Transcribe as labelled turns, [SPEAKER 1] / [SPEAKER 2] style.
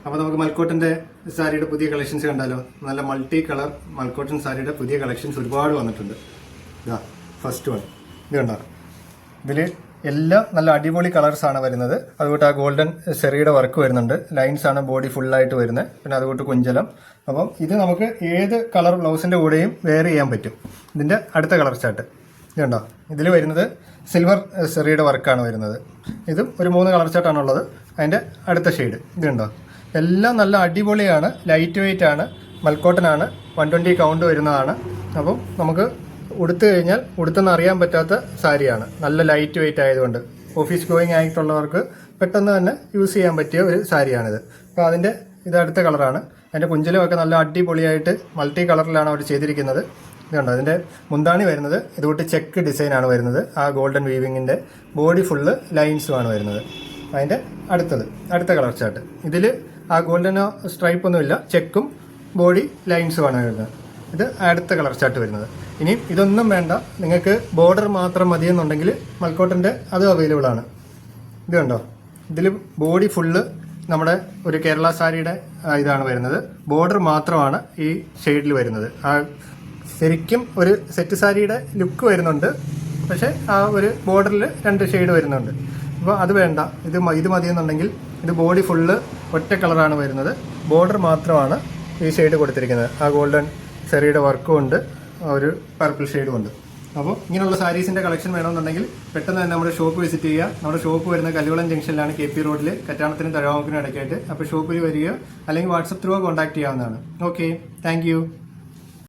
[SPEAKER 1] അപ്പോൾ നമുക്ക് മൽക്കോട്ടിന്റെ സാരിയുടെ പുതിയ കളക്ഷൻസ് കണ്ടാലോ. നല്ല മൾട്ടി കളർ മൽക്കോട്ടൻ സാരിയുടെ പുതിയ കളക്ഷൻസ് ഒരുപാട് വന്നിട്ടുണ്ട്. ഇതാ ഫസ്റ്റ് വൺ, ഇത് കണ്ടോ. ഇതിൽ എല്ലാം നല്ല അടിപൊളി കളേഴ്സ് ആണ് വരുന്നത്. അതുകൊണ്ട് ആ ഗോൾഡൻ സെറിയുടെ വർക്ക് വരുന്നുണ്ട്. ലൈൻസ് ആണ് ബോഡി ഫുള്ളായിട്ട് വരുന്നത്. പിന്നെ അതുകൊണ്ട് കുഞ്ചലം. അപ്പം ഇത് നമുക്ക് ഏത് കളർ ബ്ലൗസിന്റെ കൂടെയും വെയർ ചെയ്യാൻ പറ്റും. ഇതിന്റെ അടുത്ത കളർ ചാർട്ട് ഇത് കണ്ടോ. ഇതിൽ വരുന്നത് സിൽവർ സെറിയുടെ വർക്കാണ് വരുന്നത്. ഇതും ഒരു 3 കളർ ചാർട്ടാണുള്ളത്. അതിന്റെ അടുത്ത ഷെയ്ഡ് ഇത് കണ്ടോ. എല്ലാം നല്ല അടിപൊളിയാണ്. ലൈറ്റ് വെയിറ്റ് ആണ്. മൽക്കോട്ടനാണ്. 120 കൗണ്ട് വരുന്നതാണ്. അപ്പം നമുക്ക് ഉടുത്തു കഴിഞ്ഞാൽ ഉടുത്തെന്ന് അറിയാൻ പറ്റാത്ത സാരിയാണ്. നല്ല ലൈറ്റ് വെയിറ്റ് ആയതുകൊണ്ട് ഓഫീസ് ഗോയിങ് ആയിട്ടുള്ളവർക്ക് പെട്ടെന്ന് തന്നെ യൂസ് ചെയ്യാൻ പറ്റിയ ഒരു സാരിയാണിത്. അപ്പോൾ അതിൻ്റെ ഇത് അടുത്ത കളറാണ്. അതിൻ്റെ കുഞ്ചലമൊക്കെ നല്ല അടിപൊളിയായിട്ട് മൾട്ടി കളറിലാണ് അവർ ചെയ്തിരിക്കുന്നത്. ഇതുണ്ട്. അതിൻ്റെ മുന്താണി വരുന്നത് ഇതുകൊണ്ട് ചെക്ക് ഡിസൈനാണ് വരുന്നത്. ആ ഗോൾഡൻ വീവിങ്ങിൻ്റെ ബോഡി ഫുള്ള് ലൈൻസുമാണ് വരുന്നത്. അതിൻ്റെ അടുത്ത കളർ ചാർട്ട്. ഇതിൽ ആ ഗോൾഡനോ സ്ട്രൈപ്പ് ഒന്നുമില്ല, ചെക്കും ബോഡി ലൈൻസുമാണ് വരുന്നത്. ഇത് അടുത്ത കളർ ചാർട്ട് വരുന്നത്. ഇനി ഇതൊന്നും വേണ്ട, നിങ്ങൾക്ക് ബോർഡർ മാത്രം മതിയെന്നുണ്ടെങ്കിൽ മൽക്കോട്ടൻ്റെ അതും അവൈലബിൾ ആണ്. ഇത് കണ്ടോ. ഇതിൽ ബോഡി ഫുള്ള് നമ്മുടെ ഒരു കേരള സാരിയുടെ ഇതാണ് വരുന്നത്. ബോർഡർ മാത്രമാണ് ഈ ഷെയ്ഡിൽ വരുന്നത്. ആ ശരിക്കും ഒരു സെറ്റ് സാരിയുടെ ലുക്ക് വരുന്നുണ്ട്. പക്ഷേ ആ ഒരു ബോർഡറിൽ 2 ഷെയ്ഡ് വരുന്നുണ്ട്. അപ്പോൾ അത് വേണ്ട, ഇത് മതിയെന്നുണ്ടെങ്കിൽ ഇത് ബോഡി ഫുള്ള് ഒറ്റ കളറാണ് വരുന്നത്. ബോർഡർ മാത്രമാണ് ഈ ഷെയ്ഡ് കൊടുത്തിരിക്കുന്നത്. ആ ഗോൾഡൻ സെറിയുടെ വർക്കും ഉണ്ട്, ഒരു പർപ്പിൾ ഷെയ്ഡും ഉണ്ട്. അപ്പോൾ ഇങ്ങനെയുള്ള സാരീസിൻ്റെ കളക്ഷൻ വേണമെന്നുണ്ടെങ്കിൽ പെട്ടെന്ന് തന്നെ നമ്മുടെ ഷോപ്പ് വിസിറ്റ് ചെയ്യുക. നമ്മുടെ ഷോപ്പ് വരുന്ന കല്ലുകുളം ജംഗ്ഷനിലാണ്, KP റോഡിൽ, കറ്റാണത്തിനും തഴവാമത്തിനും ഇടയ്ക്കായിട്ട്. അപ്പോൾ ഷോപ്പിൽ വരികയോ അല്ലെങ്കിൽ വാട്സപ്പ് ത്രൂ കോൺടാക്ട് ചെയ്യാവുന്നതാണ്. Okay, thank